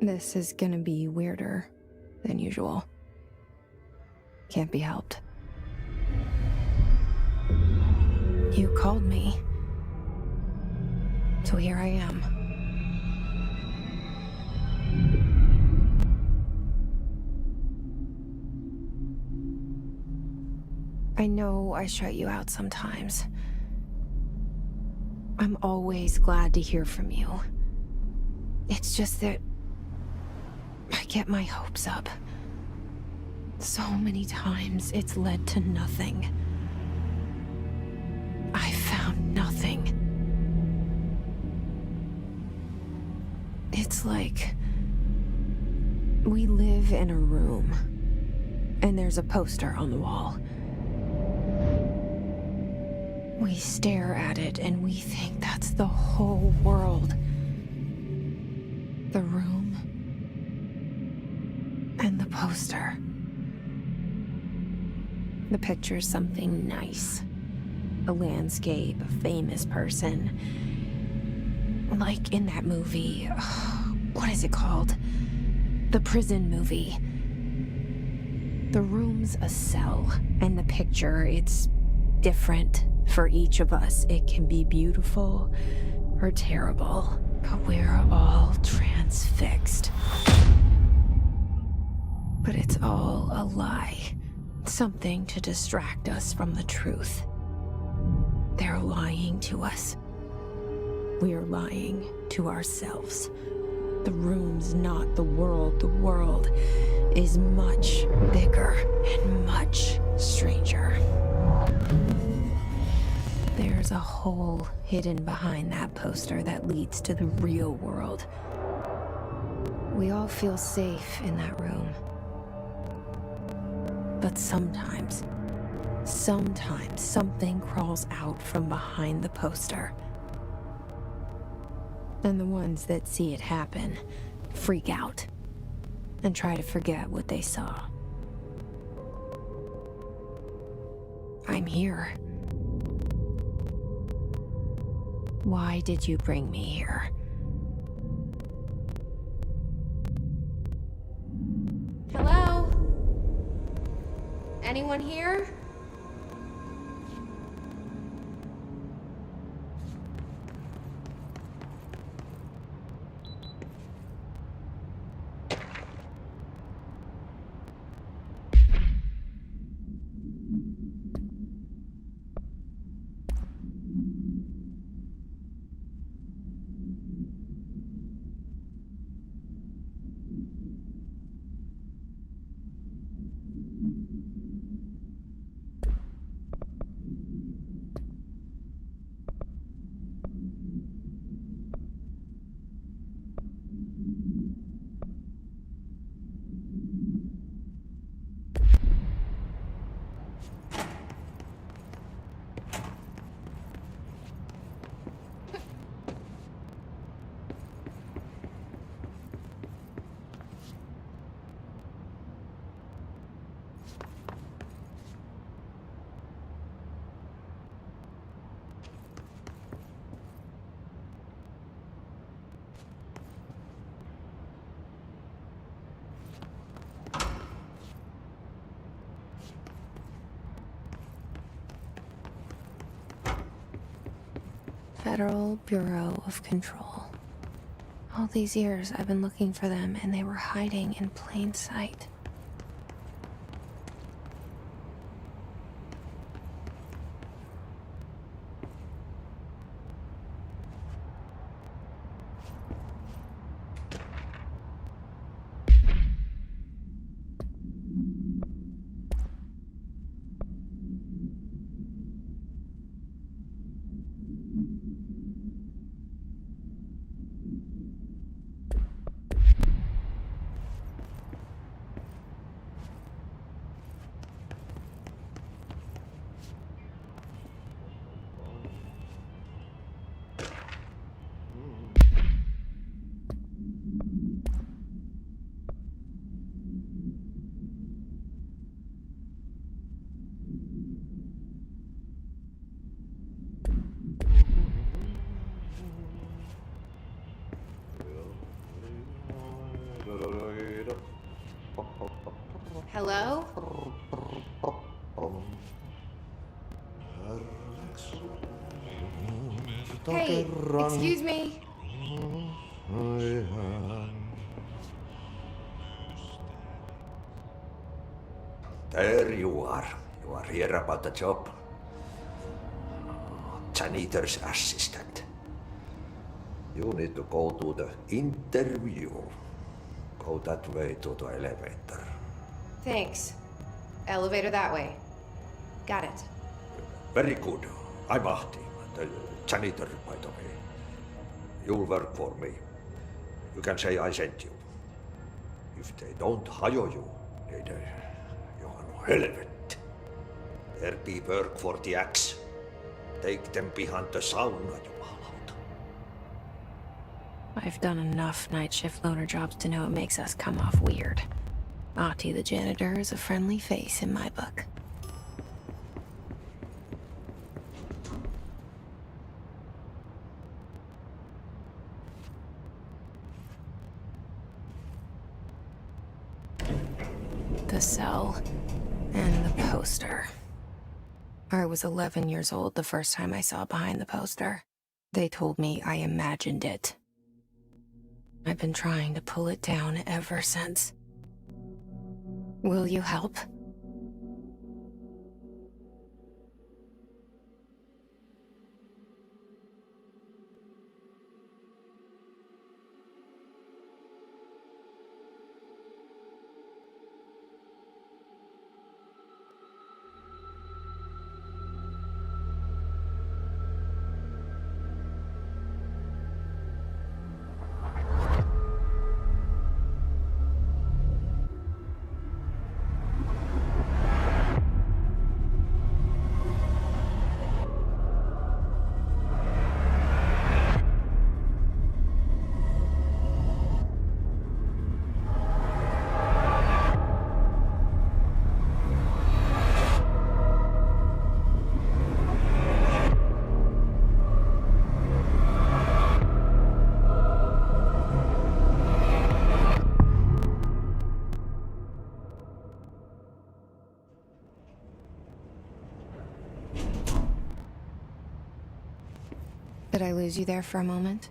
This is gonna be weirder than usual. Can't be helped. You called me. So here I am. I know I shut you out sometimes. I'm always glad to hear from you. It's just that I get my hopes up. So many times it's led to nothing. I found nothing. It's like we live in a room, and there's a poster on the wall. We stare at it and we think that's the whole world. The room and the poster. The picture's something nice. A landscape, a famous person. Like in that movie, what is it called? The prison movie. The room's a cell, and the picture, it's different for each of us. It can be beautiful or terrible, but we're all transfixed. But it's all a lie. Something to distract us from the truth. They're lying to us. We're lying to ourselves. The room's not the world. The world is much bigger and much stranger. There's a hole hidden behind that poster that leads to the real world. We all feel safe in that room. But sometimes something crawls out from behind the poster. And the ones that see it happen freak out and try to forget what they saw. I'm here. Why did you bring me here? Hello? Anyone here? Federal Bureau of Control. All these years I've been looking for them, and they were hiding in plain sight. Hello? Hey, excuse me. There you are. You are here about the job. Janitor's assistant. You need to go to the interview. Go that way to the elevator. Thanks. Elevator that way. Got it. Very good. I'm Ahti, the janitor, by the way. You'll work for me. You can say I sent you. If they don't hire you, they you are helvet. There be work for the axe. Take them behind the sauna, jumalauta. I've done enough night shift loner jobs to know it makes us come off weird. Ahti the janitor is a friendly face in my book. The cell and the poster. I was 11 years old the first time I saw behind the poster. They told me I imagined it. I've been trying to pull it down ever since. Will you help? Did I lose you there for a moment?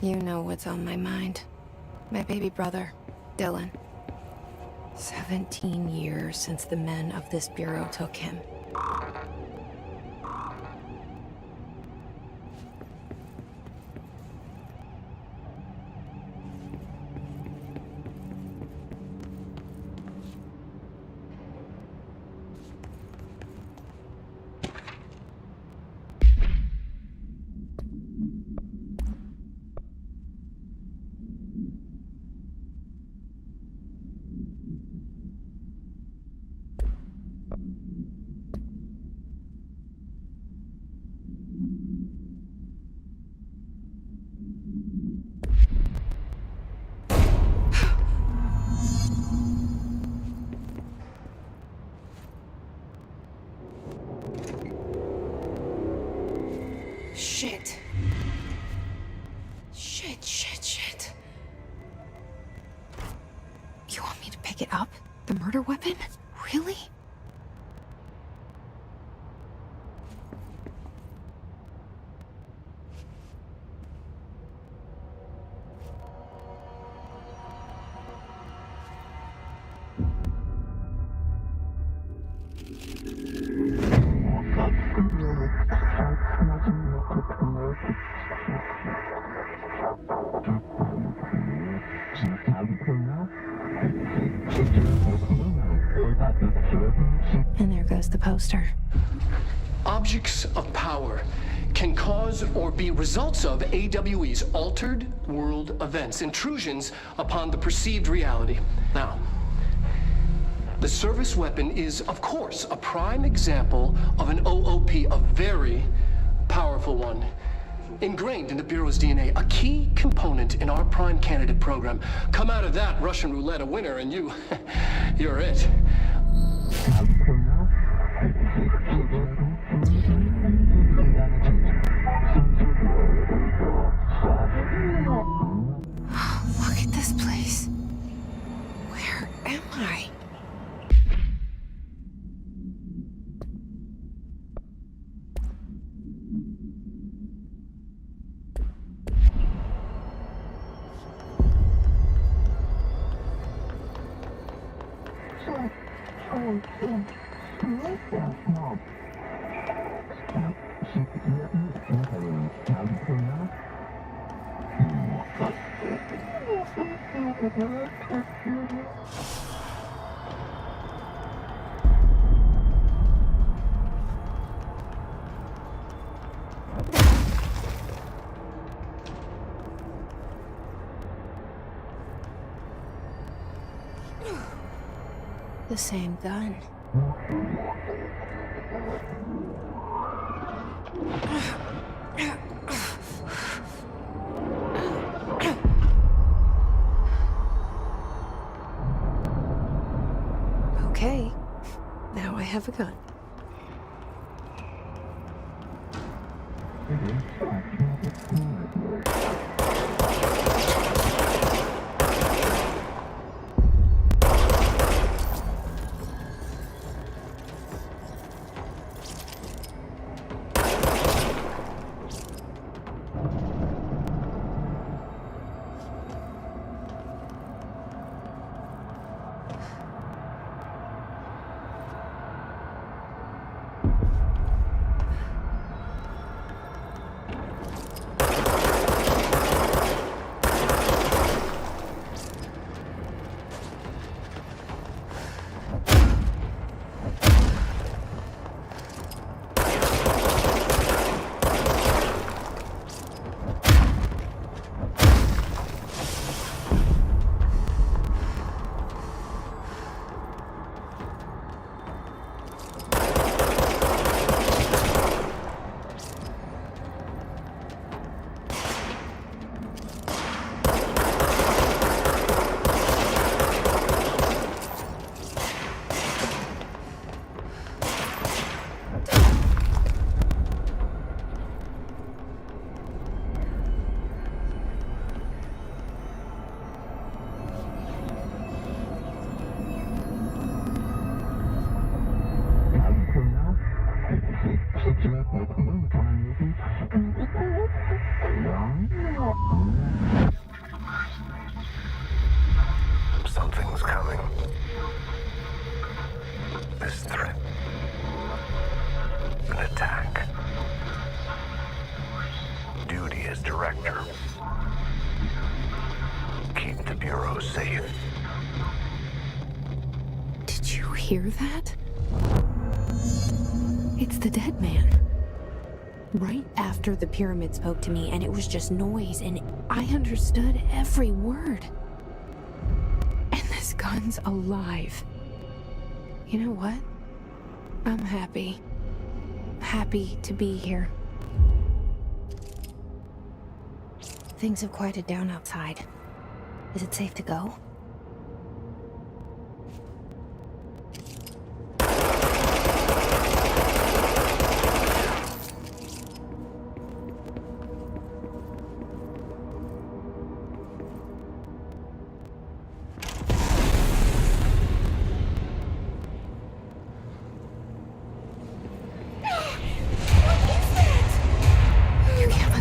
You know what's on my mind. My baby brother, Dylan. 17 years since the men of this bureau took him. Shit. Shit. You want me to pick it up? The murder weapon? Really? And there goes the poster. Objects of power can cause or be results of AWE's altered world events, intrusions upon the perceived reality. Now, the service weapon is, of course, a prime example of an OOP, a very powerful one. Ingrained in the Bureau's DNA, a key component in our prime candidate program. Come out of that Russian roulette a winner and you're it. Look at this place. Where am I? The same gun. Okay, now I have a gun. Something's coming. This threat. An attack. Duty as director. Keep the Bureau safe. Did you hear that? It's the dead man. Right after the pyramid spoke to me, and it was just noise, and I understood every word. And this gun's alive. You know what? I'm happy. Happy to be here. Things have quieted down outside. Is it safe to go?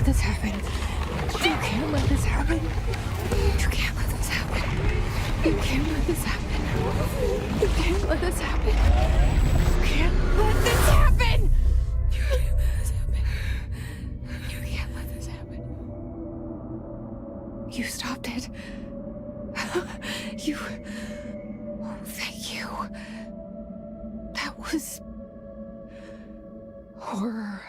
This happen. You can't let this happen. You can't let this happen. You can't let this happen. You can't let this happen. You can't let this happen. You can't let this happen. You can't let this happen. You stopped it. You. Oh, thank you. That was horror.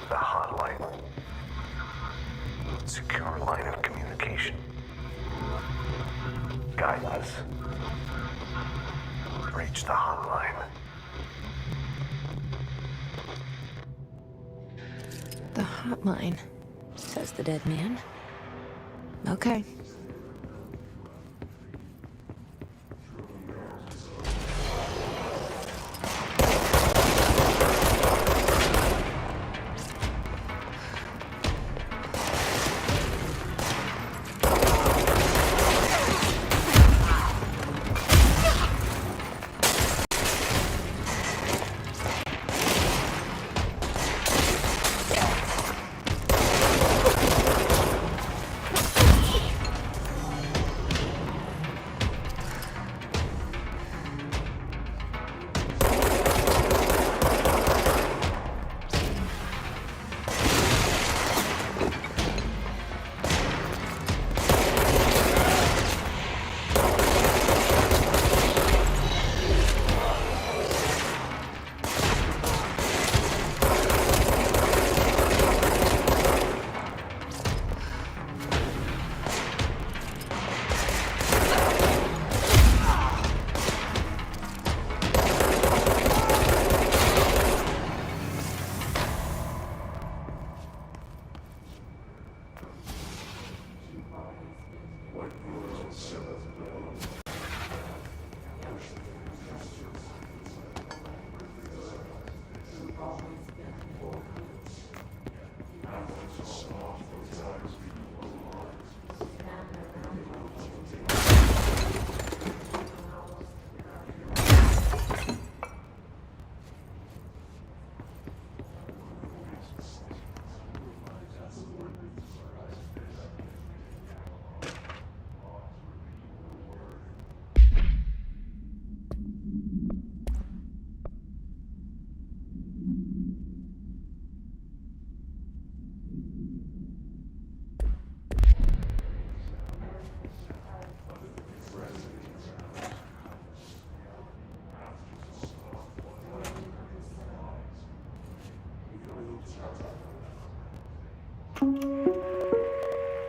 The hotline. Secure line of communication. Guidance. Reach the hotline. The hotline, says the dead man. Okay.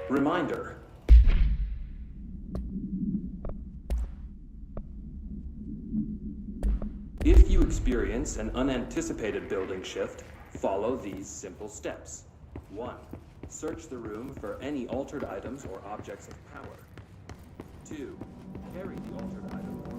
Reminder. If you experience an unanticipated building shift, follow these simple steps. 1. Search the room for any altered items or objects of power. 2. Carry the altered item or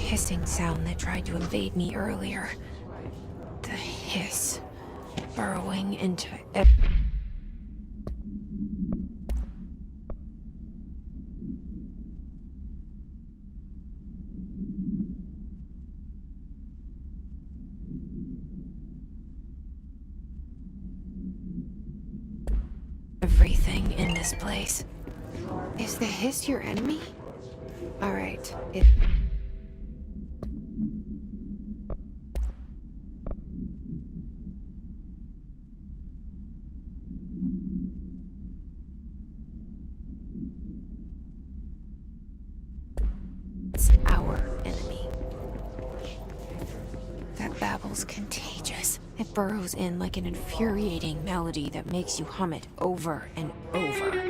hissing sound that tried to invade me earlier. The hiss burrowing into everything in this place. Is the hiss your enemy? All right, it's our enemy. That babble's contagious. It burrows in like an infuriating melody that makes you hum it over and over.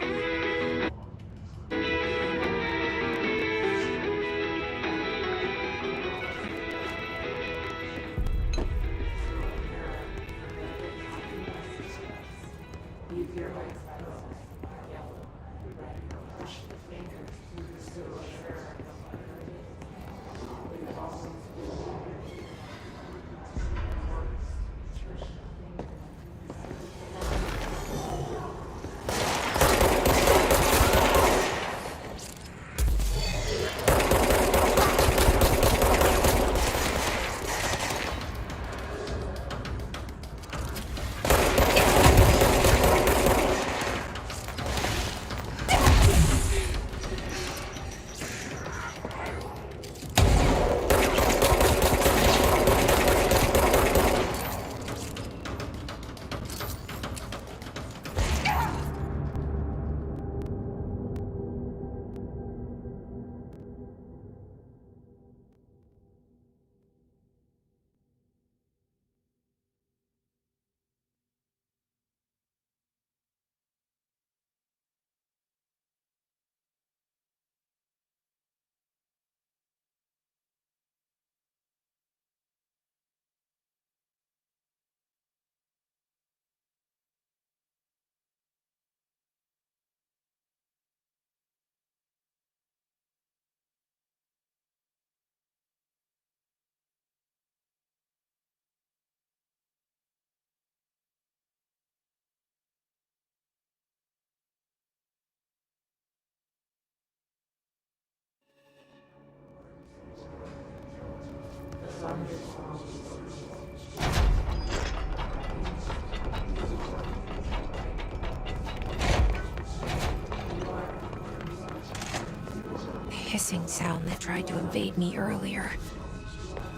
hissing sound that tried to invade me earlier.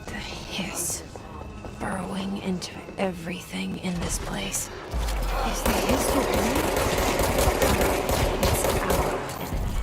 The hiss. Burrowing into everything in this place. Is the hiss your enemy? It's our enemy.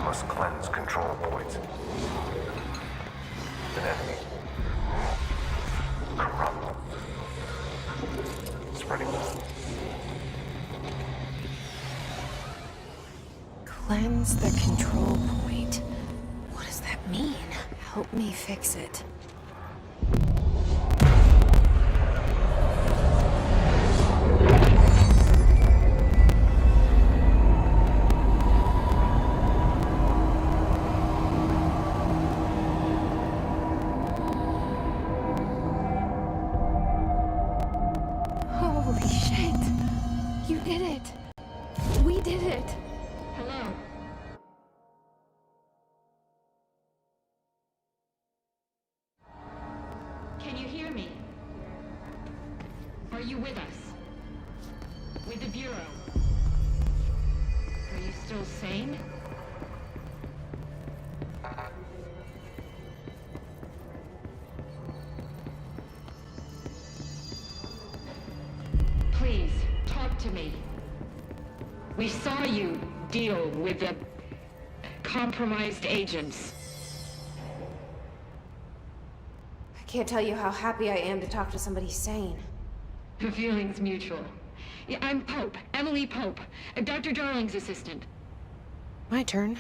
Must cleanse control points. An enemy. Corrupt. Spreading. Cleanse the control point. What does that mean? Help me fix it. Holy shit! You did it! We did it! Hello. Can you hear me? Are you with us? With the Bureau? Are you still sane? Please, talk to me. We saw you deal with the compromised agents. I can't tell you how happy I am to talk to somebody sane. The feeling's mutual. Yeah, I'm Pope, Emily Pope, Dr. Darling's assistant. My turn.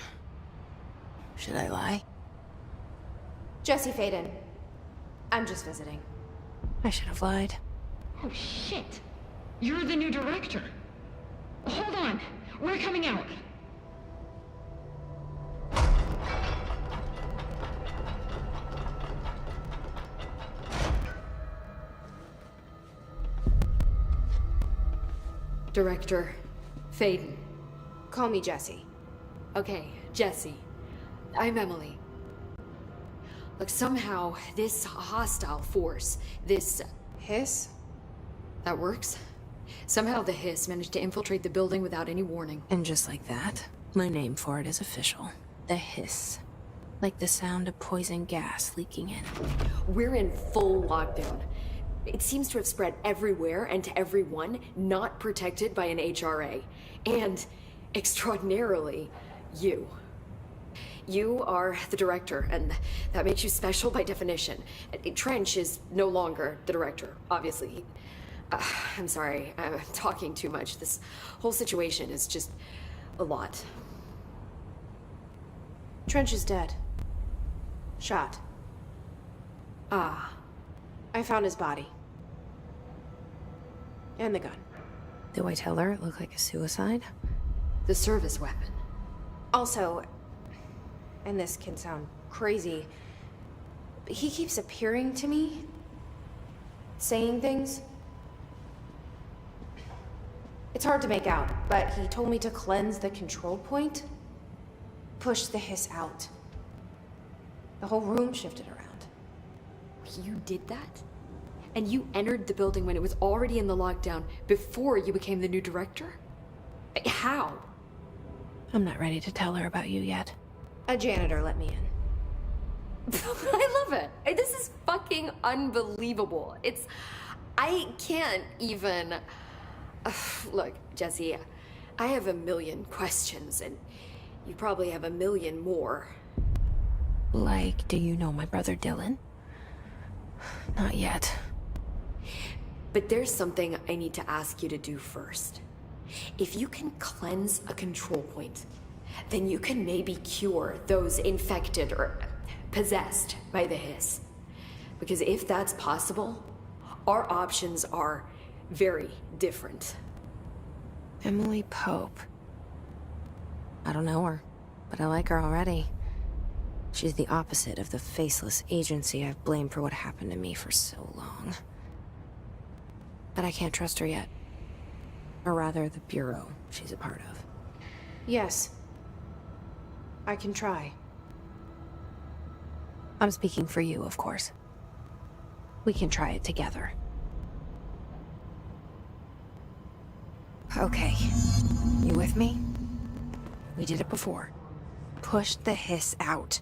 Should I lie? Jesse Faden. I'm just visiting. I should have lied. Oh, shit. You're the new director. Hold on. We're coming out. Director Faden. Call me Jesse. Okay, Jesse. I'm Emily. Look, somehow this hostile force, this... Hiss? that works? Somehow the hiss managed to infiltrate the building without any warning. And just like that, my name for it is official. The hiss. Like the sound of poison gas leaking in. We're in full lockdown. It seems to have spread everywhere and to everyone not protected by an HRA. And, extraordinarily, you. You are the director, and that makes you special by definition. Trench is no longer the director, obviously. I'm sorry, I'm talking too much. This whole situation is just a lot. Trench is dead. Shot. Ah. I found his body. And the gun. Do I tell her it looked like a suicide? The service weapon. Also, and this can sound crazy, but he keeps appearing to me, saying things. It's hard to make out, but he told me to cleanse the control point, push the hiss out. The whole room shifted around. You did that? And you entered the building when it was already in the lockdown before you became the new director? How? I'm not ready to tell her about you yet. A janitor let me in. I love it. This is fucking unbelievable. I can't even... Look, Jesse, I have a million questions, and you probably have a million more. Like, do you know my brother Dylan? Not yet. But there's something I need to ask you to do first. If you can cleanse a control point, then you can maybe cure those infected or possessed by the hiss. Because if that's possible, our options are very different. Emily Pope. I don't know her, but I like her already. She's the opposite of the faceless agency I've blamed for what happened to me for so long. But I can't trust her yet. Or rather, the Bureau she's a part of. Yes. I can try. I'm speaking for you, of course. We can try it together. Okay. You with me? We did it before. Push the hiss out.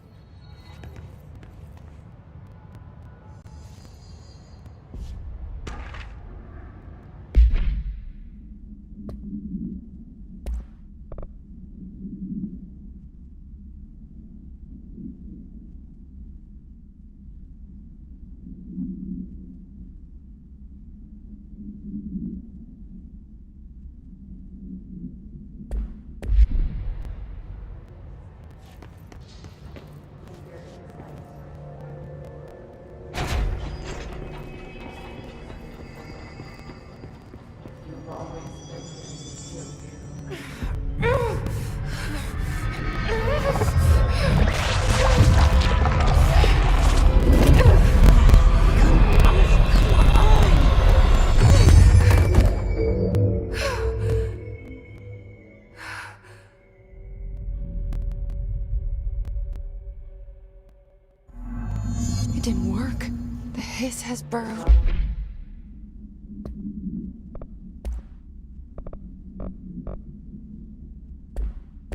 It didn't work. The hiss has burrowed.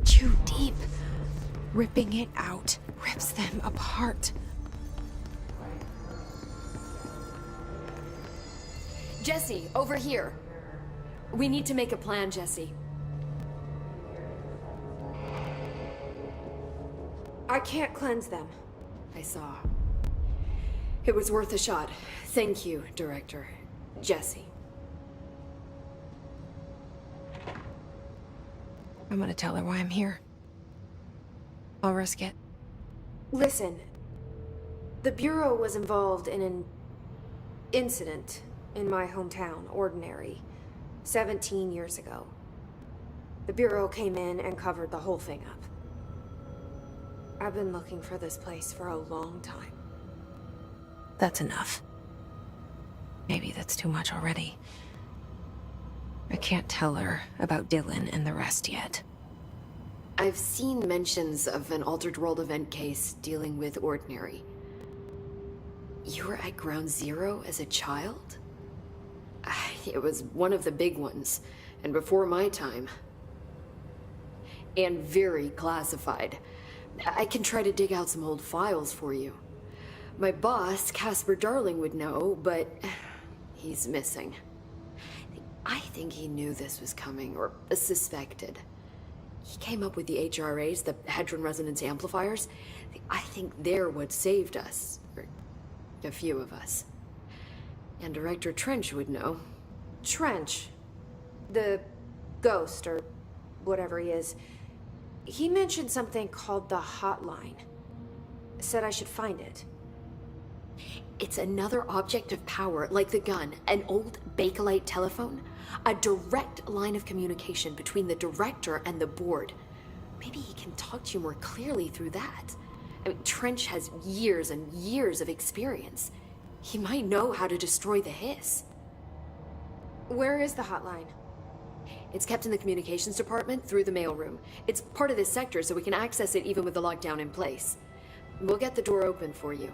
Too deep. Ripping it out rips them apart. Jesse, over here. We need to make a plan, Jesse. I can't cleanse them. I saw. It was worth a shot. Thank you, Director. Jesse. I'm gonna tell her why I'm here. I'll risk it. Listen. The Bureau was involved in an incident in my hometown, Ordinary, 17 years ago. The Bureau came in and covered the whole thing up. I've been looking for this place for a long time. That's enough. Maybe that's too much already. I can't tell her about Dylan and the rest yet. I've seen mentions of an Altered World event case dealing with Ordinary. You were at Ground Zero as a child? It was one of the big ones, and before my time. And very classified. I can try to dig out some old files for you. My boss, Casper Darling, would know, but he's missing. I think he knew this was coming, or suspected. He came up with the HRAs, the Hadron Resonance Amplifiers. I think they're what saved us, or a few of us. And Director Trench would know. Trench, the ghost, or whatever he is, he mentioned something called the Hotline. Said I should find it. It's another object of power, like the gun, an old Bakelite telephone, a direct line of communication between the director and the board. Maybe he can talk to you more clearly through that. I mean, Trench has years and years of experience. He might know how to destroy the hiss. Where is the hotline? It's kept in the communications department through the mailroom. It's part of this sector, so we can access it even with the lockdown in place. We'll get the door open for you.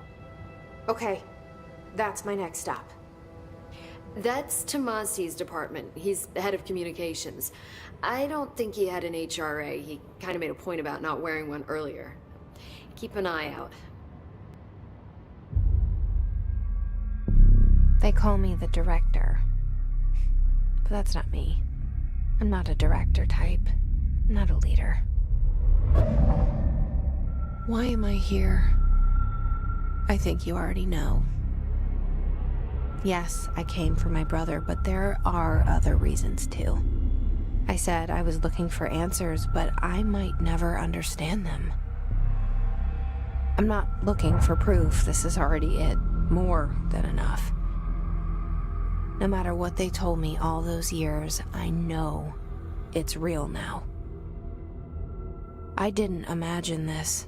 Okay, that's my next stop. That's Tomasi's department. He's the head of communications. I don't think he had an HRA. He kind of made a point about not wearing one earlier. Keep an eye out. They call me the director. But that's not me. I'm not a director type. I'm not a leader. Why am I here? I think you already know. Yes, I came for my brother, but there are other reasons too. I said I was looking for answers, but I might never understand them. I'm not looking for proof. This is already it. More than enough. No matter what they told me all those years, I know it's real now. I didn't imagine this.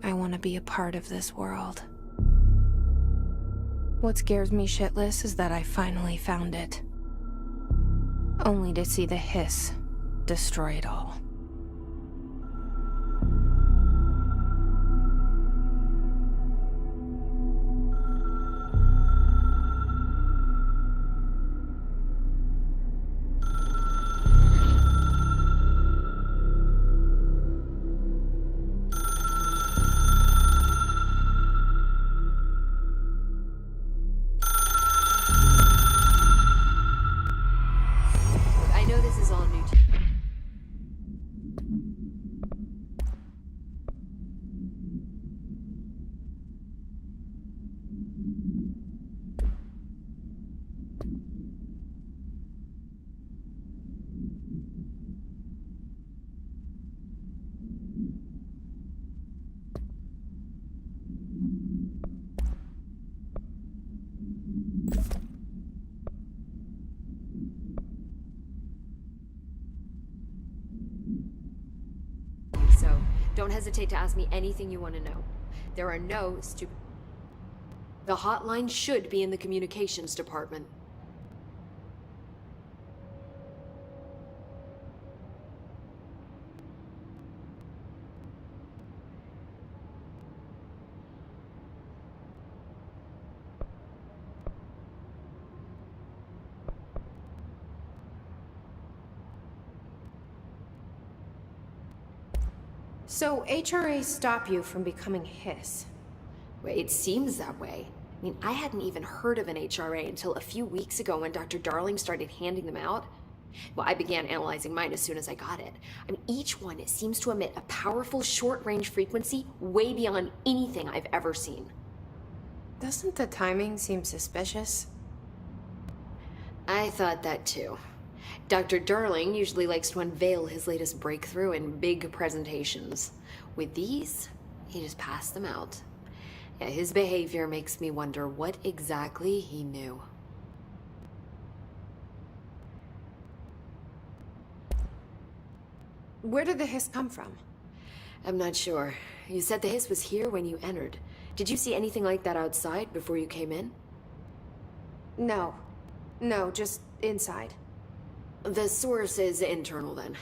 I want to be a part of this world. What scares me shitless is that I finally found it. Only to see the hiss destroy it all. I know this is all new to you. So, don't hesitate to ask me anything you want to know. There are no stupid... The hotline should be in the communications department. So HRA stop you from becoming Hiss? Well, it seems that way. I mean, I hadn't even heard of an HRA until a few weeks ago when Dr. Darling started handing them out. Well, I began analyzing mine as soon as I got it. I mean, each one seems to emit a powerful short-range frequency way beyond anything I've ever seen. Doesn't the timing seem suspicious? I thought that too. Dr. Darling usually likes to unveil his latest breakthrough in big presentations. With these, he just passed them out. Yeah, his behavior makes me wonder what exactly he knew. Where did the hiss come from? I'm not sure. You said the hiss was here when you entered. Did you see anything like that outside before you came in? No. No, just inside. The source is internal then.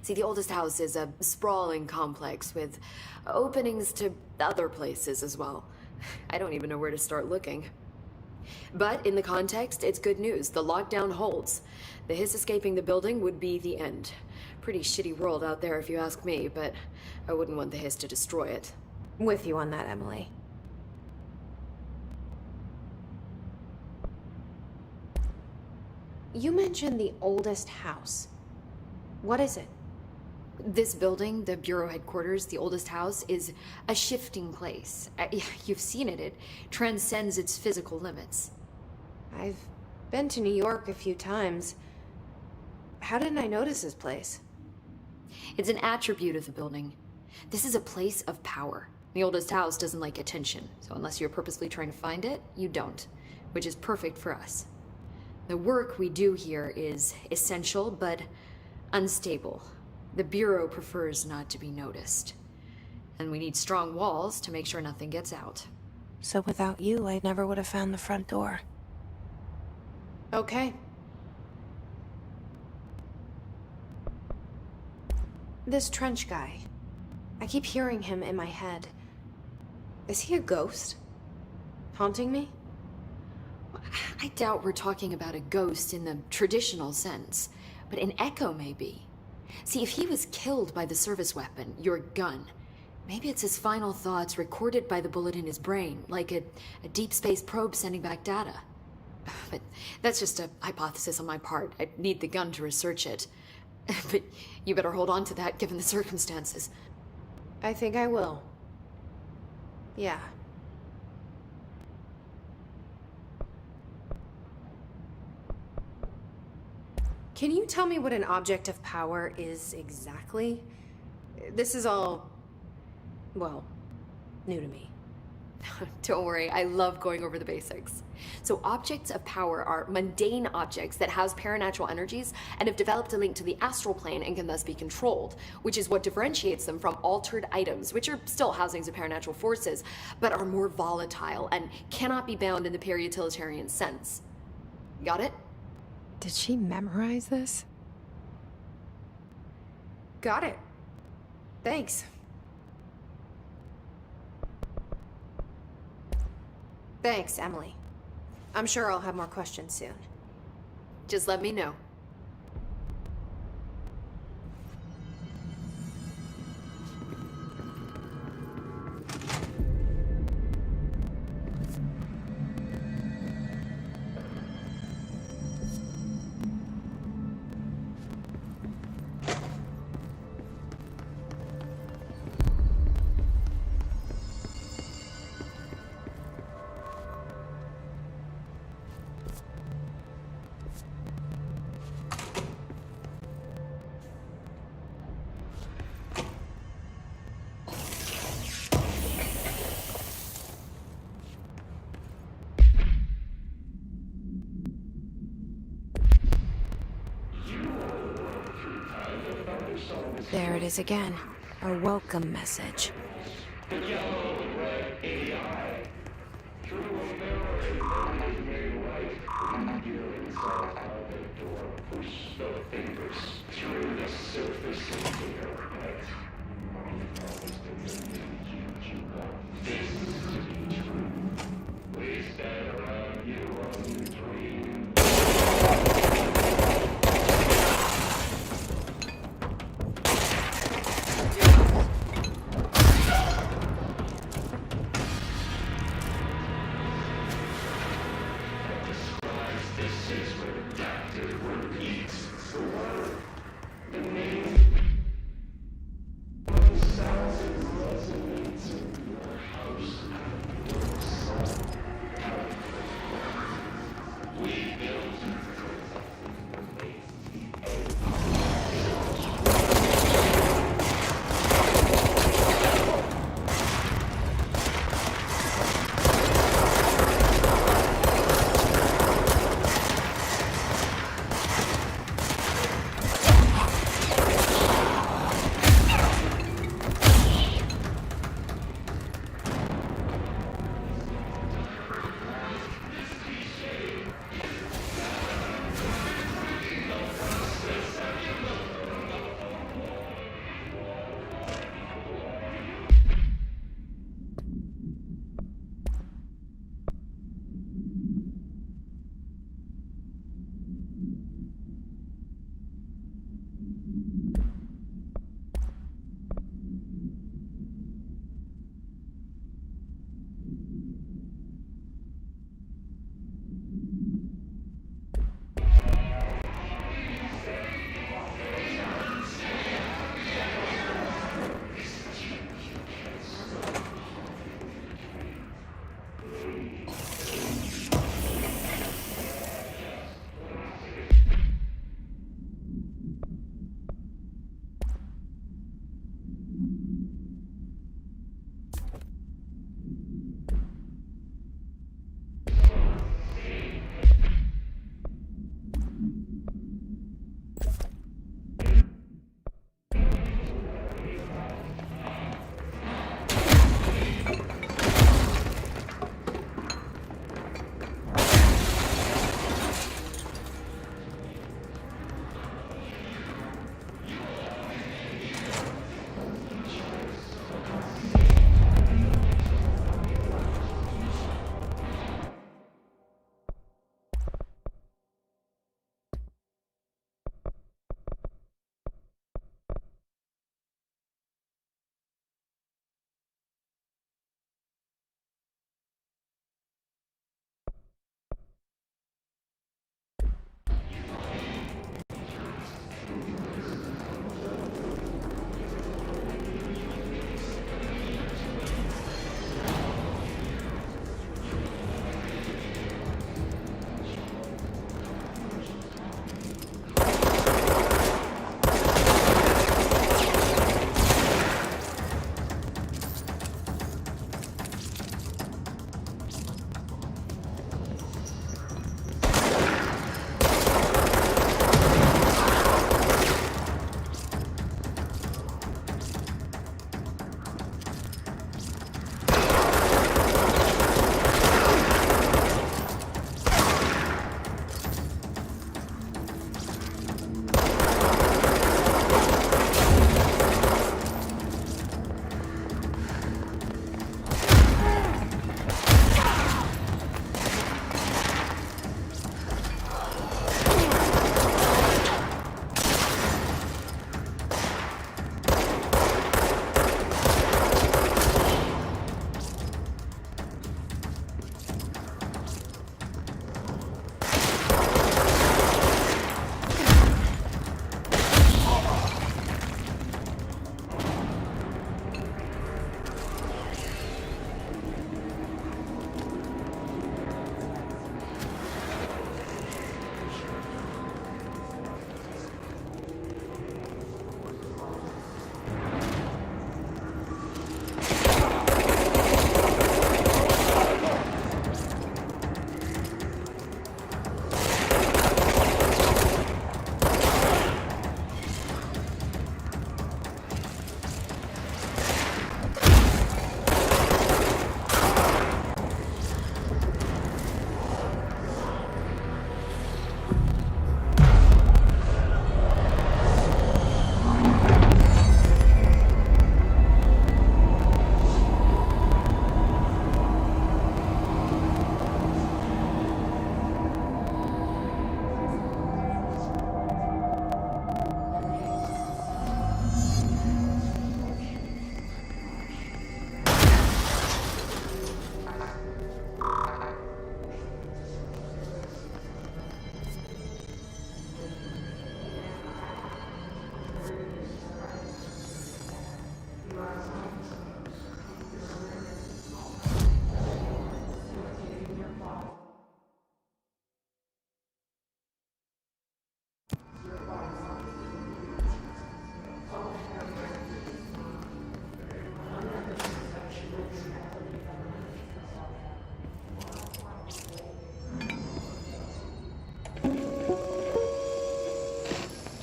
See, the oldest house is a sprawling complex with openings to other places as well. I don't even know where to start looking. But in the context, it's good news. The lockdown holds. The hiss escaping the building would be the end. Pretty shitty world out there if you ask me, but I wouldn't want the hiss to destroy it. With you on that, Emily. You mentioned the oldest house. What is it? This building, the Bureau headquarters, the oldest house, is a shifting place. You've seen it. It transcends its physical limits. I've been to New York a few times. How didn't I notice this place? It's an attribute of the building. This is a place of power. The oldest house doesn't like attention, so unless you're purposely trying to find it, you don't, which is perfect for us. The work we do here is essential, but unstable. The Bureau prefers not to be noticed. And we need strong walls to make sure nothing gets out. So without you, I never would have found the front door. Okay. This Trench guy. I keep hearing him in my head. Is he a ghost? Haunting me? I doubt we're talking about a ghost in the traditional sense, but an echo maybe. See, if he was killed by the service weapon, your gun, maybe it's his final thoughts recorded by the bullet in his brain, like a deep space probe sending back data. But that's just a hypothesis on my part. I'd need the gun to research it. But you better hold on to that given the circumstances. I think I will. Yeah. Can you tell me what an object of power is exactly? This is all, well, new to me. Don't worry, I love going over the basics. So objects of power are mundane objects that house paranatural energies and have developed a link to the astral plane and can thus be controlled, which is what differentiates them from altered items, which are still housings of paranatural forces, but are more volatile and cannot be bound in the peri-utilitarian sense. Got it? Did she memorize this? Got it. Thanks. Thanks, Emily. I'm sure I'll have more questions soon. Just let me know. There it is again. A welcome message.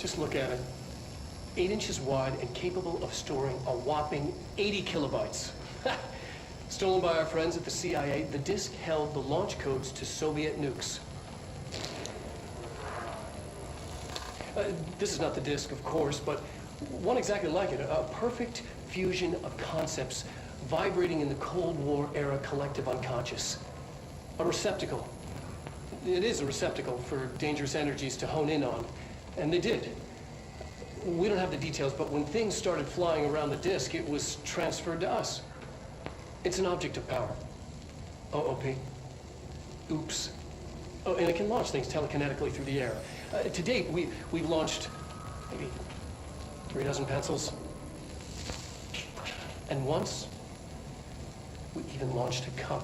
Just look at it. 8 inches wide and capable of storing a whopping 80 kilobytes. Stolen by our friends at the CIA, the disk held the launch codes to Soviet nukes. This is not the disk, of course, but one exactly like it. A perfect fusion of concepts vibrating in the Cold War era collective unconscious. A receptacle. It is a receptacle for dangerous energies to hone in on. And they did. We don't have the details, but when things started flying around the disk, it was transferred to us. It's an object of power. OOP. Oops. Oh, and it can launch things telekinetically through the air. To date, we've launched maybe 3 dozen pencils. And once, we even launched a cup.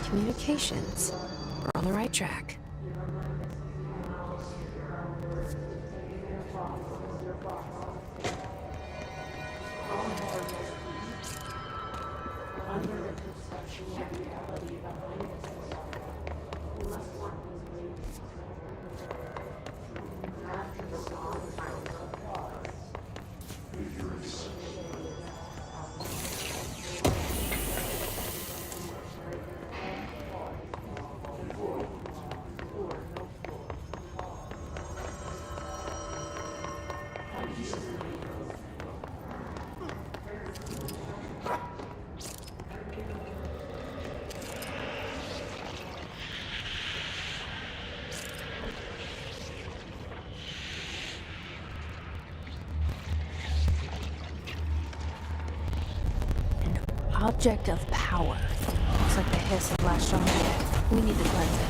Communications. We're on the right track. Object of power. Looks like the hiss has latched on it. We need to cleanse it.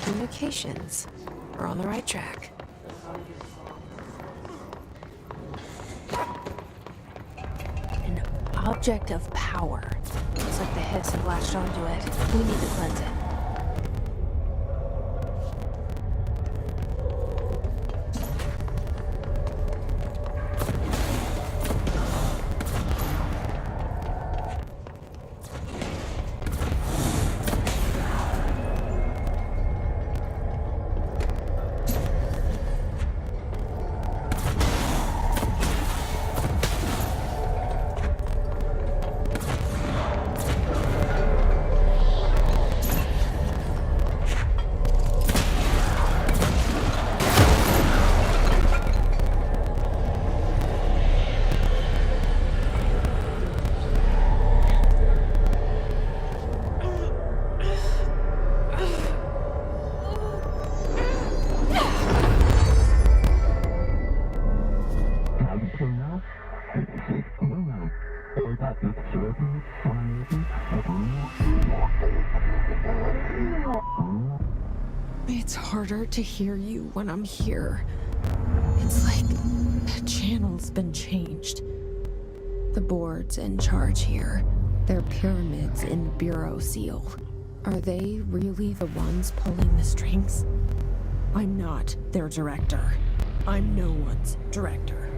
Communications. We're on the right track. An object of power. Looks like the hiss have latched onto it. We need to cleanse it. It's harder to hear you when I'm here. It's like the channel's been changed. The board's in charge here. They're pyramids in the Bureau seal. Are they really the ones pulling the strings? I'm not their director. I'm no one's director.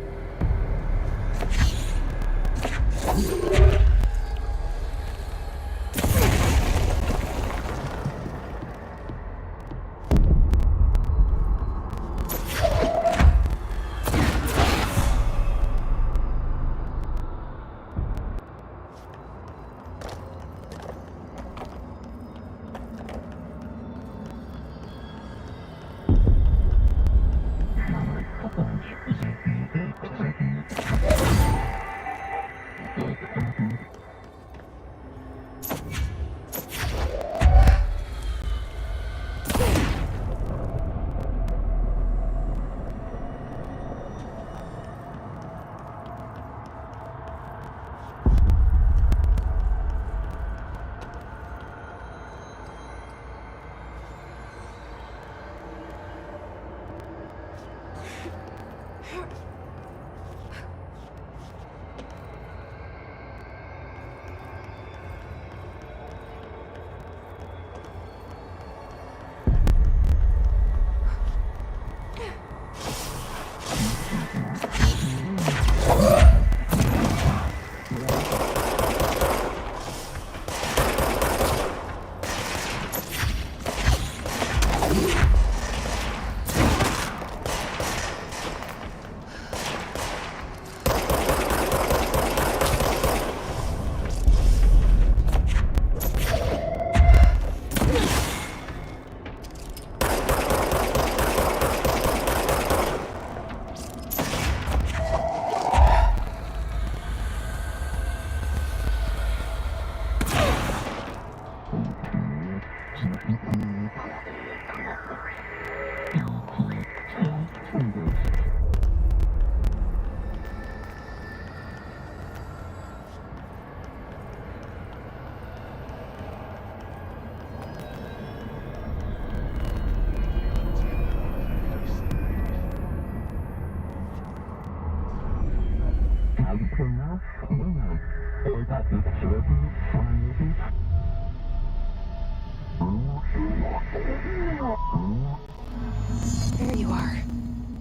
There you are.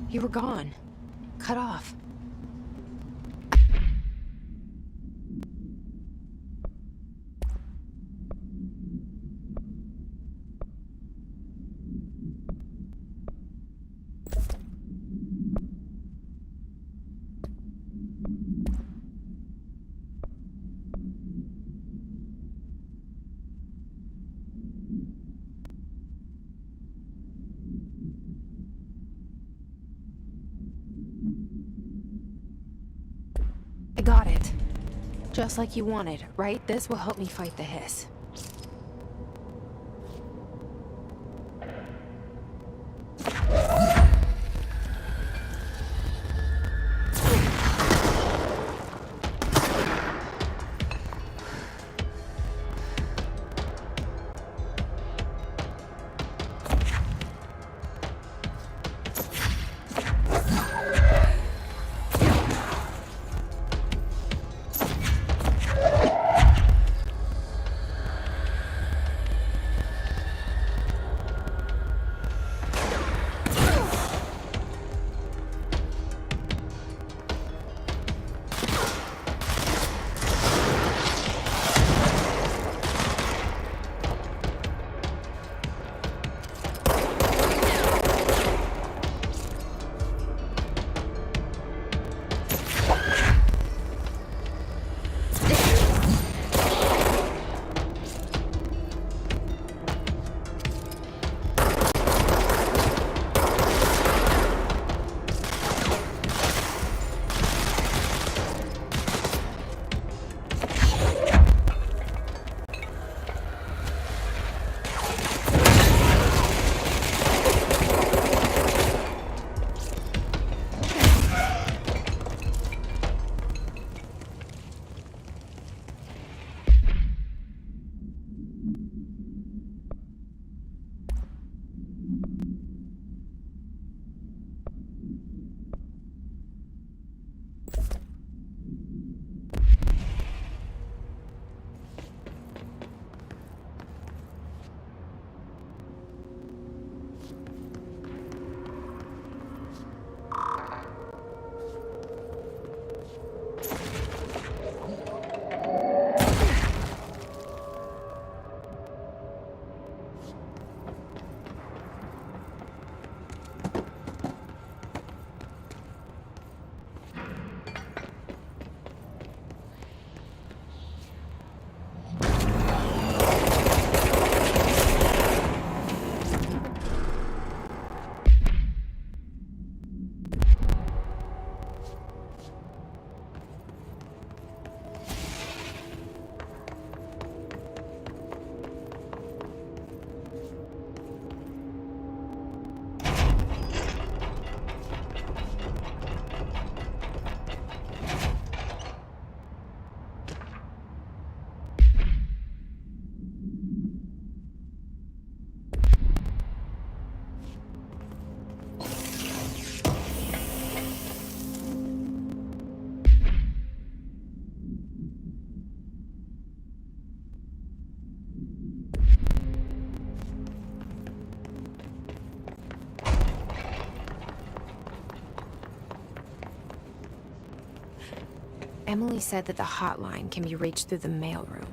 You were gone. Cut off. I got it. Just like you wanted, right? This will help me fight the hiss. Emily said that the hotline can be reached through the mailroom.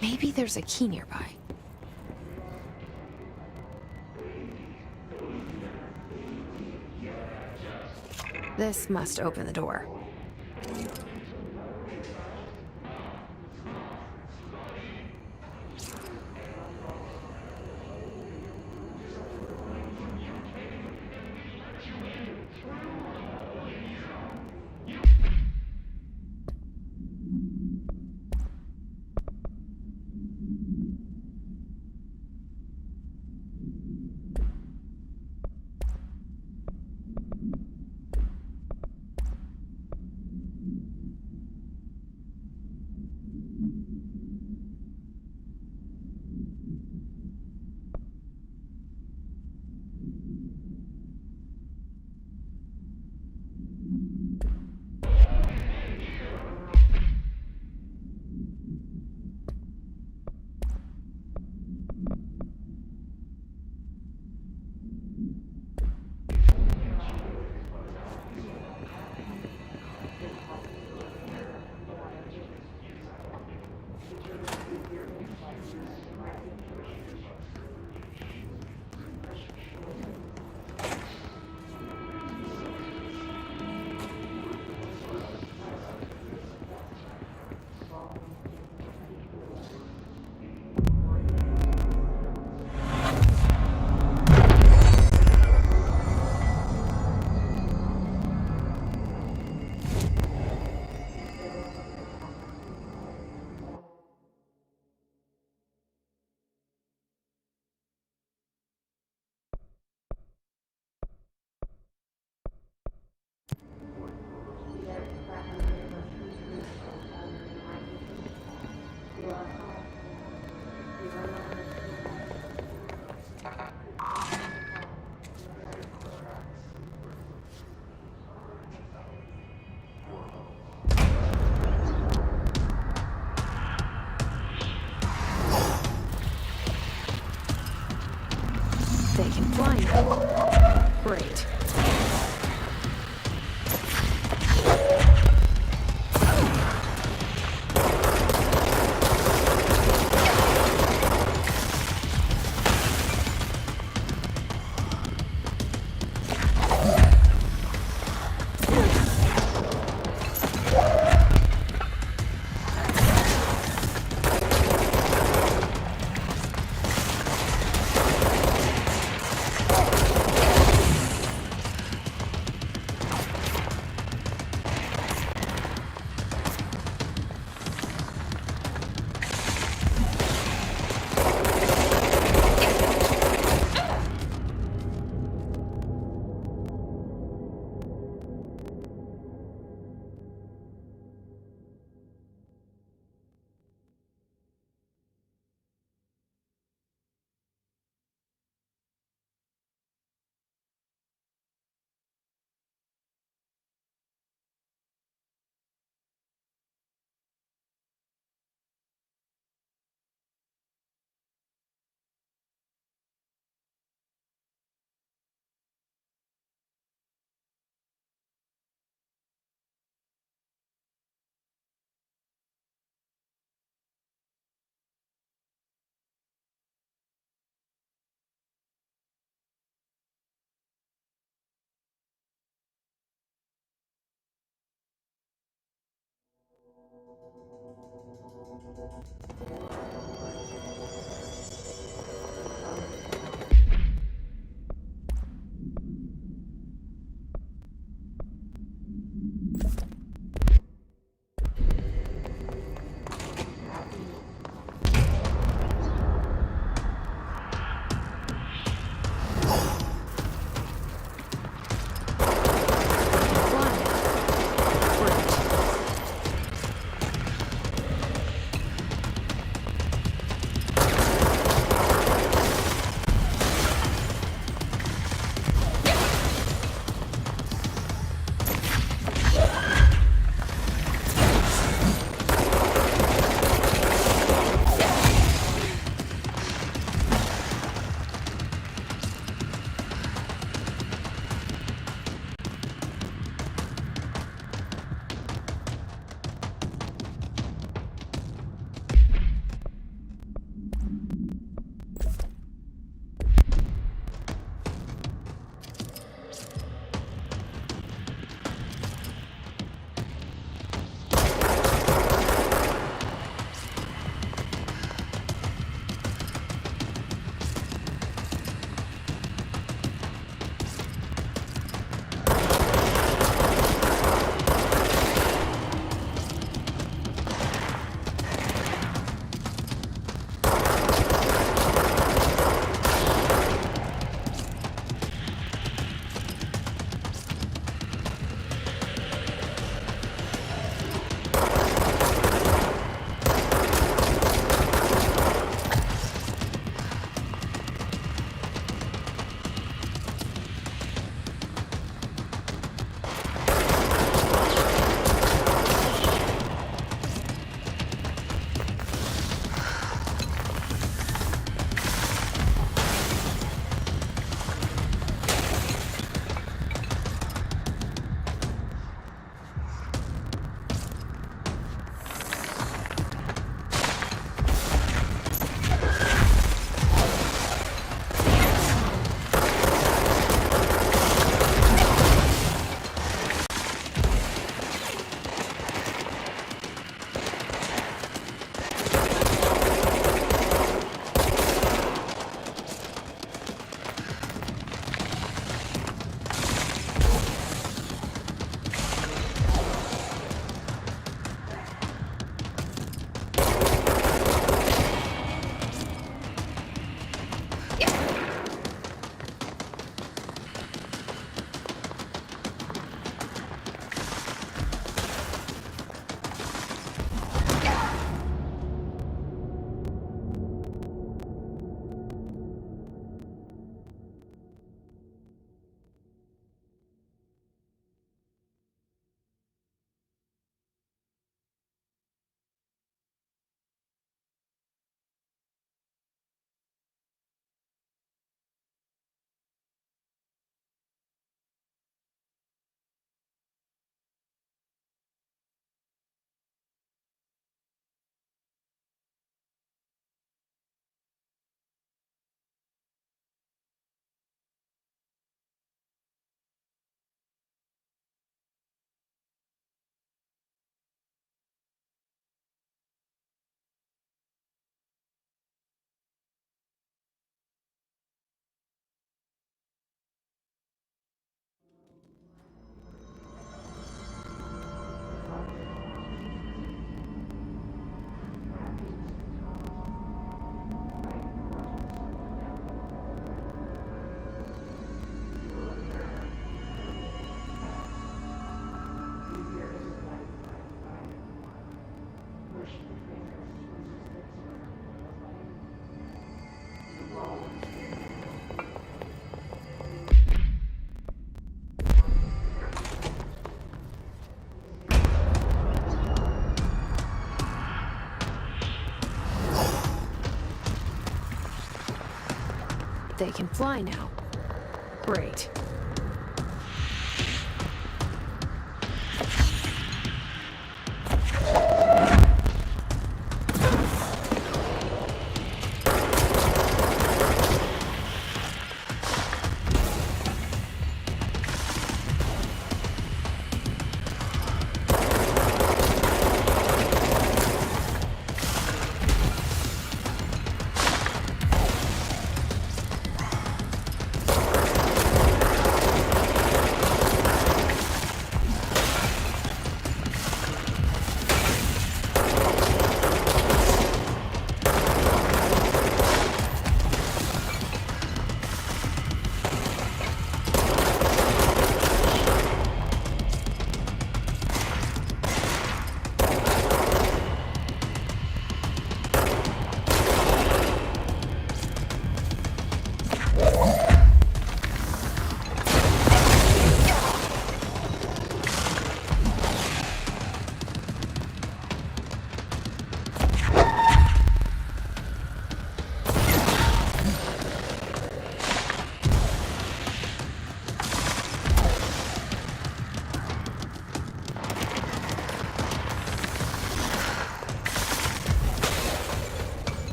Maybe there's a key nearby. This must open the door. They can fly now. Great.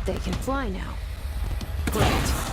They can fly now. Great.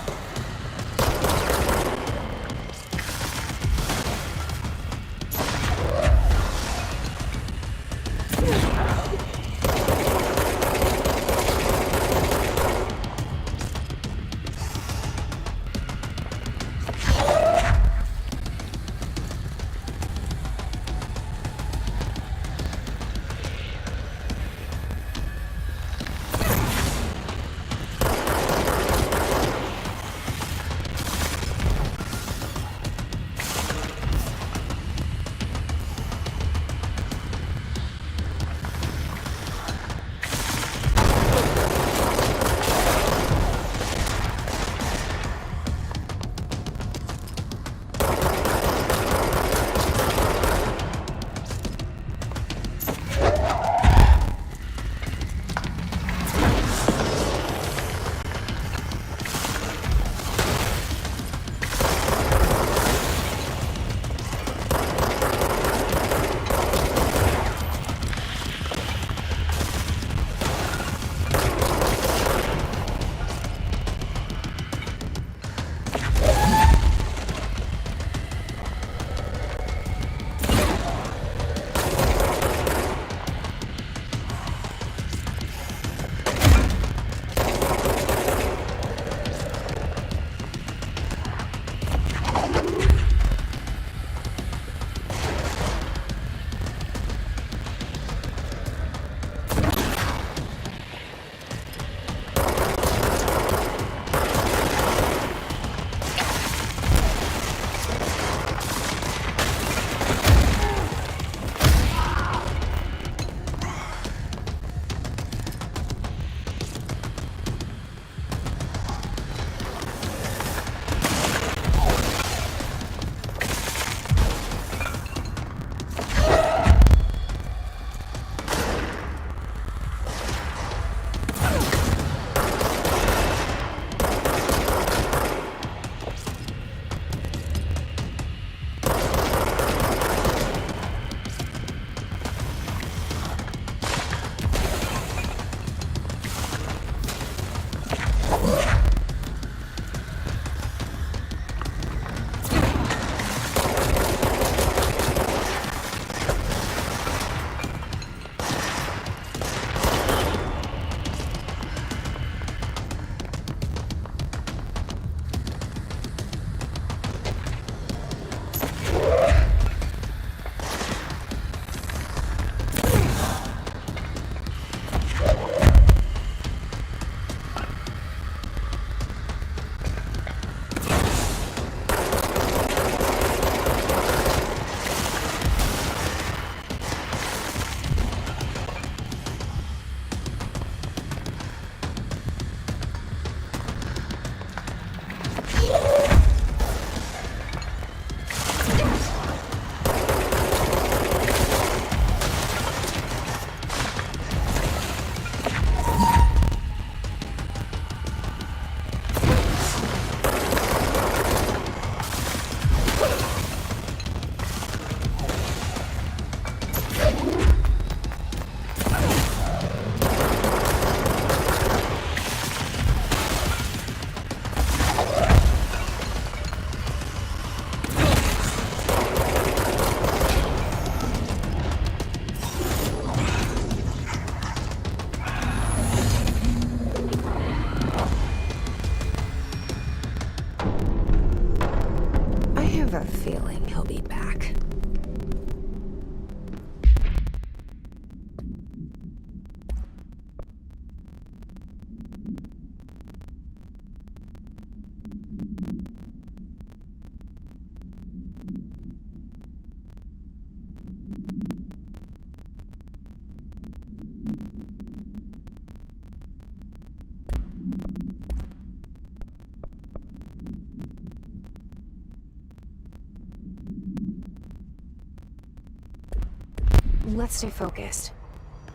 Let's stay focused.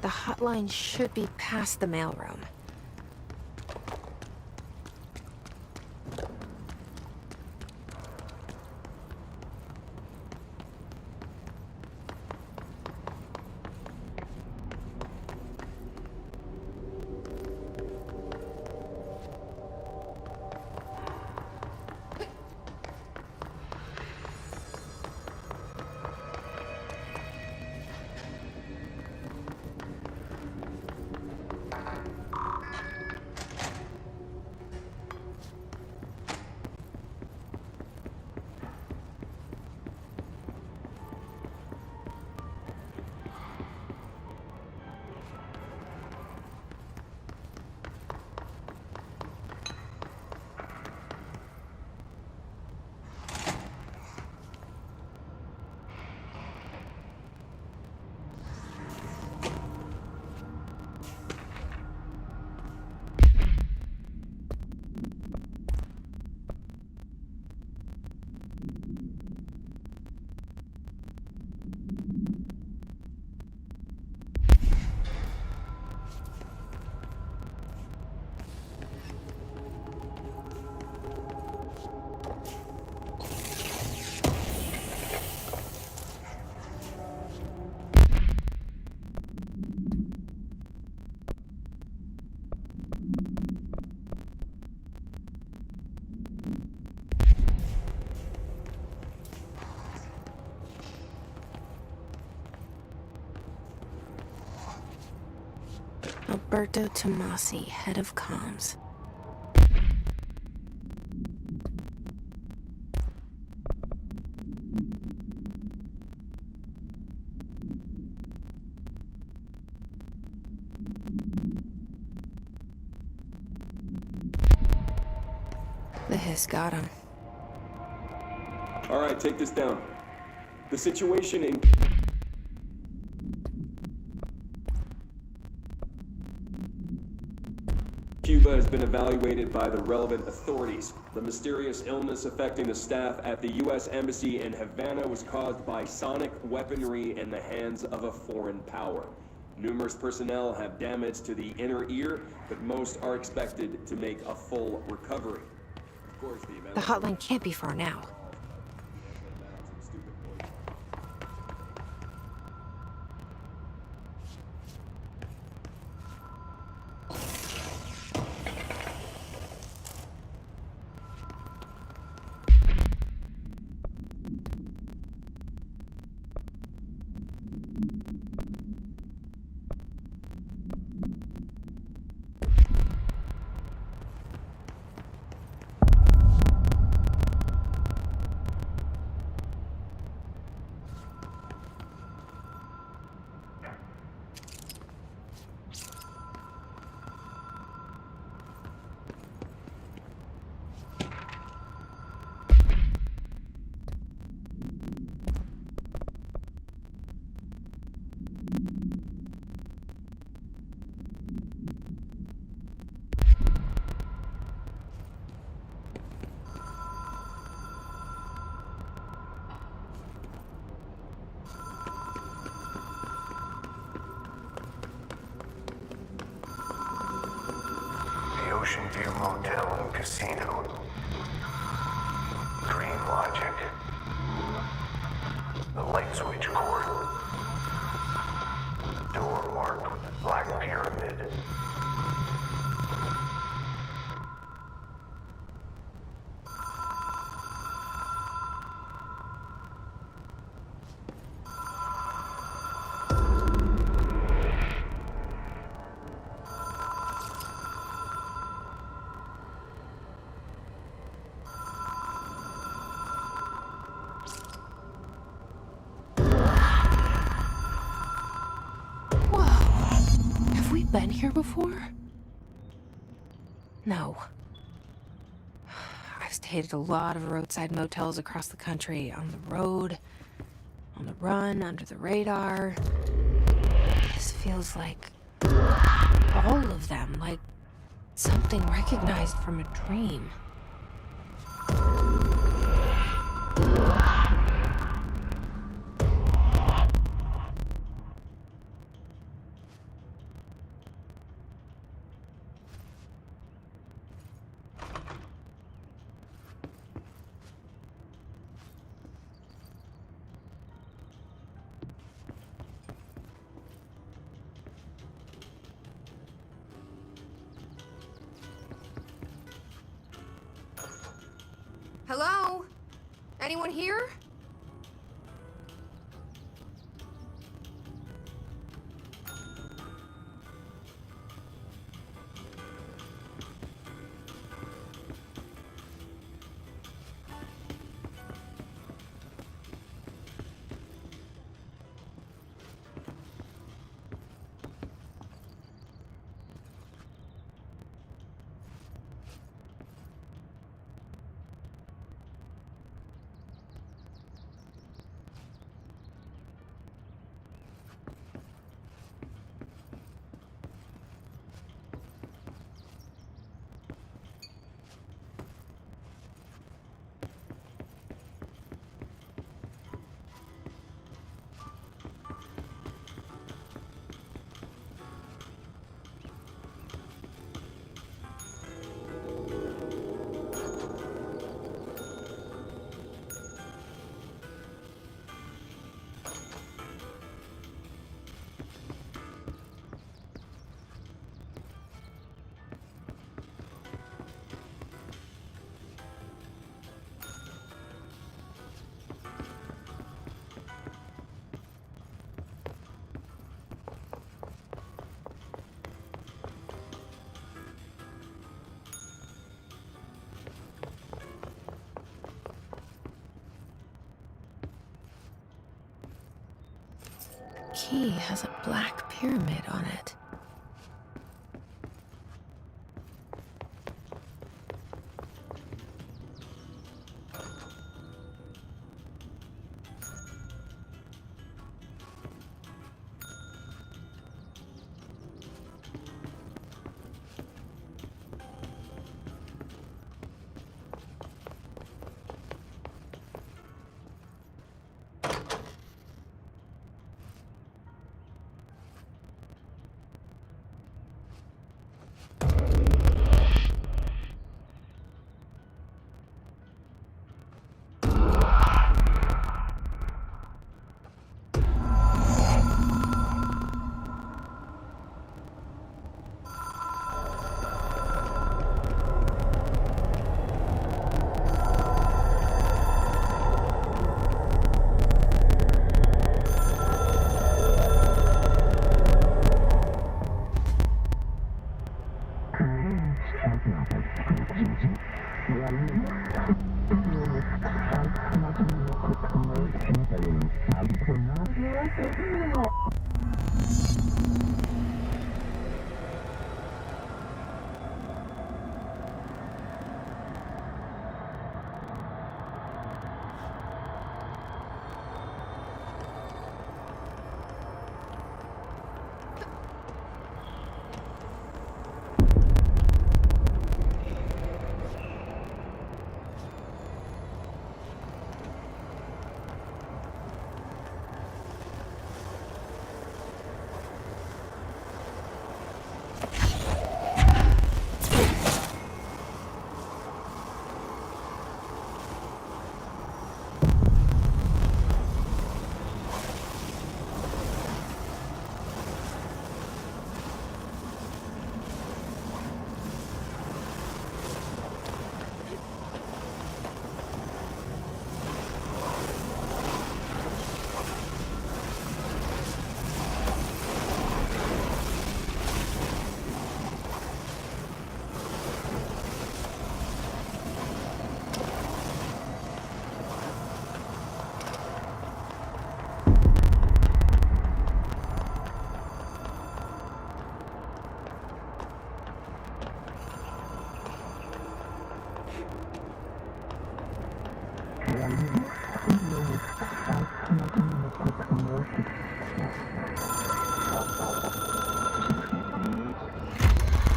The hotline should be past the mailroom. Alberto Tomasi, head of comms. The hiss got him. All right, take this down. The situation in Cuba has been evaluated by the relevant authorities. The mysterious illness affecting the staff at the U.S. Embassy in Havana was caused by sonic weaponry in the hands of a foreign power. Numerous personnel have damage to the inner ear, but most are expected to make a full recovery. Of course, The hotline can't be far now. Ocean View Motel and Casino. Dream Logic. The light switch cord. Door marked with a black pyramid. Been here before? No. I've stayed at a lot of roadside motels across the country, on the road, on the run, under the radar. This feels like all of them, like something recognized from a dream. Anyone here? Key has a black pyramid on it.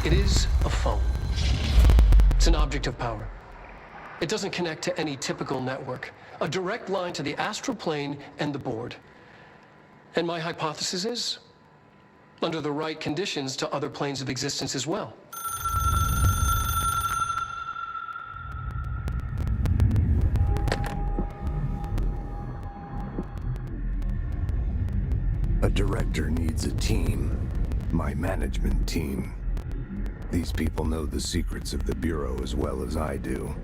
It is a phone. It's an object of power. It doesn't connect to any typical network. A direct line to the astral plane and the board. And my hypothesis is, under the right conditions, to other planes of existence as well. A director needs a team. My management team. These people know the secrets of the Bureau as well as I do.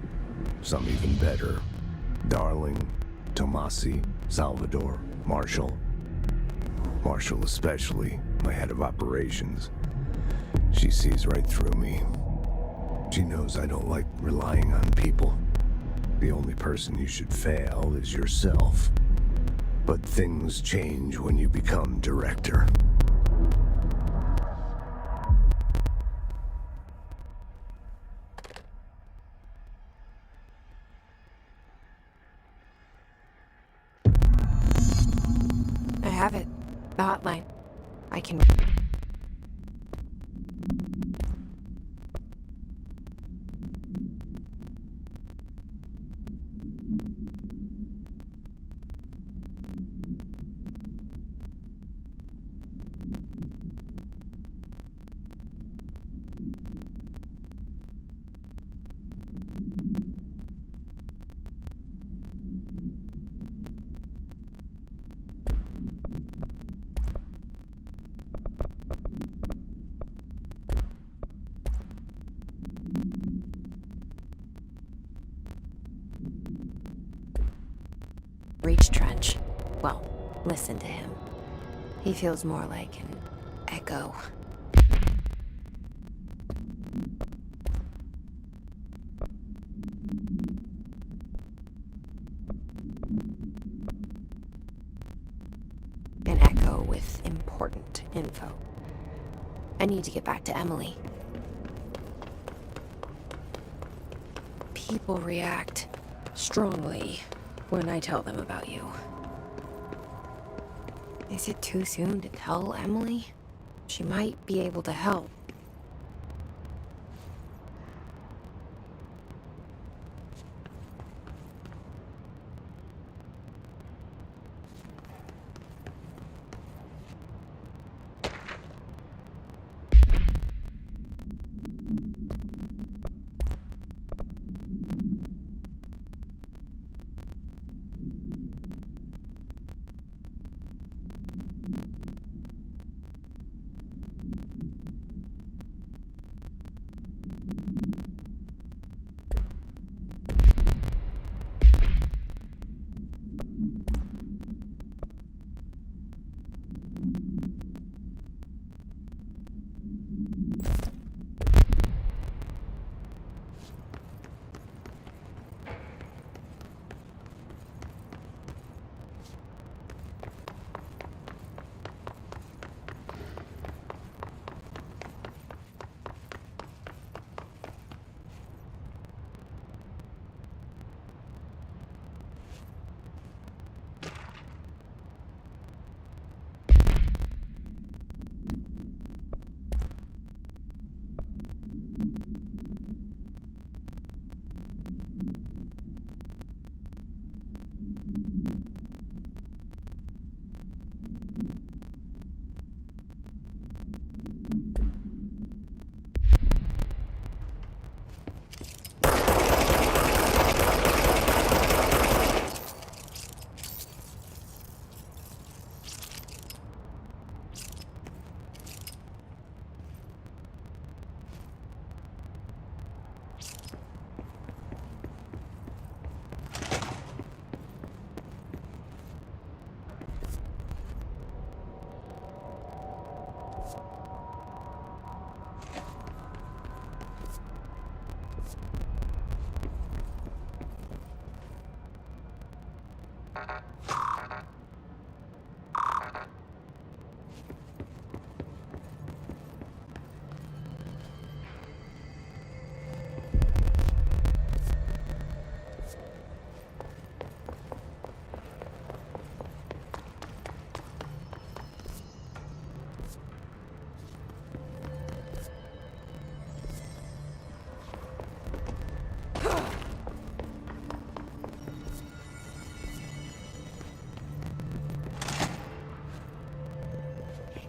Some even better. Darling, Tomasi, Salvador, Marshall. Marshall especially, my head of operations. She sees right through me. She knows I don't like relying on people. The only person you should fail is yourself. But things change when you become director. I have it. The hotline. I can... Reach trench. Well, listen to him. He feels more like an echo. An echo with important info. I need to get back to Emily. People react strongly when I tell them about you. Is it too soon to tell Emily? She might be able to help.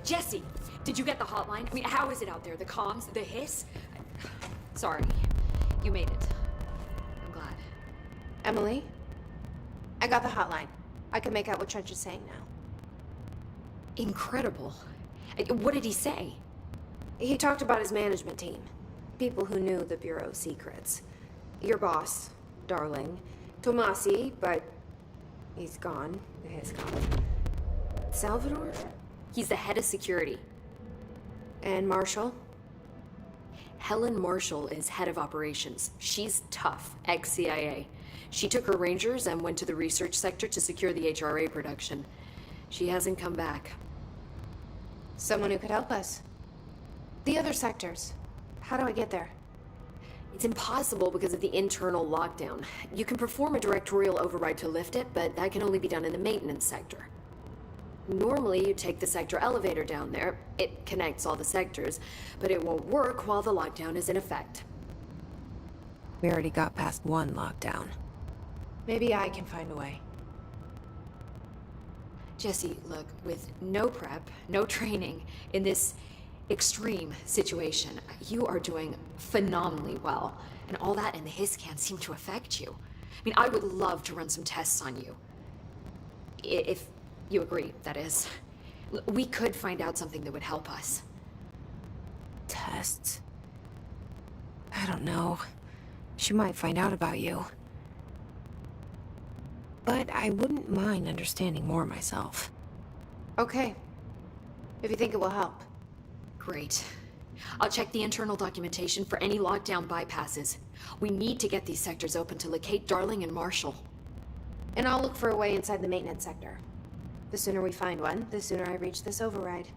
Jesse, did you get the hotline? I mean, how is it out there? The comms? The hiss? Sorry. You made it. I'm glad. Emily? I got the hotline. I can make out what Trench is saying now. Incredible. What did he say? He talked about his management team. People who knew the Bureau's secrets. Your boss, Darling, Tomasi, but he's gone. His gone. Salvador? He's the head of security. And Marshall? Helen Marshall is head of operations. She's tough, ex-CIA. She took her rangers and went to the research sector to secure the HRA production. She hasn't come back. Someone who could help us. The other sectors. How do I get there? It's impossible because of the internal lockdown. You can perform a directorial override to lift it, but that can only be done in the maintenance sector. Normally, you take the sector elevator down there. It connects all the sectors, but it won't work while the lockdown is in effect. We already got past one lockdown. Maybe I can find a way. Jesse, look, with no prep, no training, in this extreme situation, you are doing phenomenally well. And all that and the hiss can't seem to affect you. I mean, I would love to run some tests on you. If you agree, that is. We could find out something that would help us. Tests? I don't know. She might find out about you. But I wouldn't mind understanding more myself. Okay. If you think it will help. Great. I'll check the internal documentation for any lockdown bypasses. We need to get these sectors open to locate Darling and Marshall. And I'll look for a way inside the maintenance sector. The sooner we find one, the sooner I reach this override.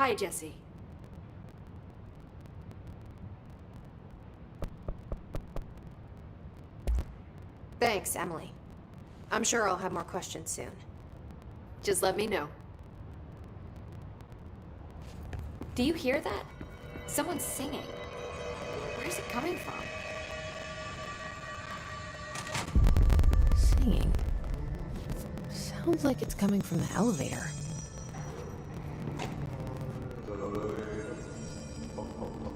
Hi, Jesse. Thanks, Emily. I'm sure I'll have more questions soon. Just let me know. Do you hear that? Someone's singing. Where's it coming from? Singing? Sounds like it's coming from the elevator.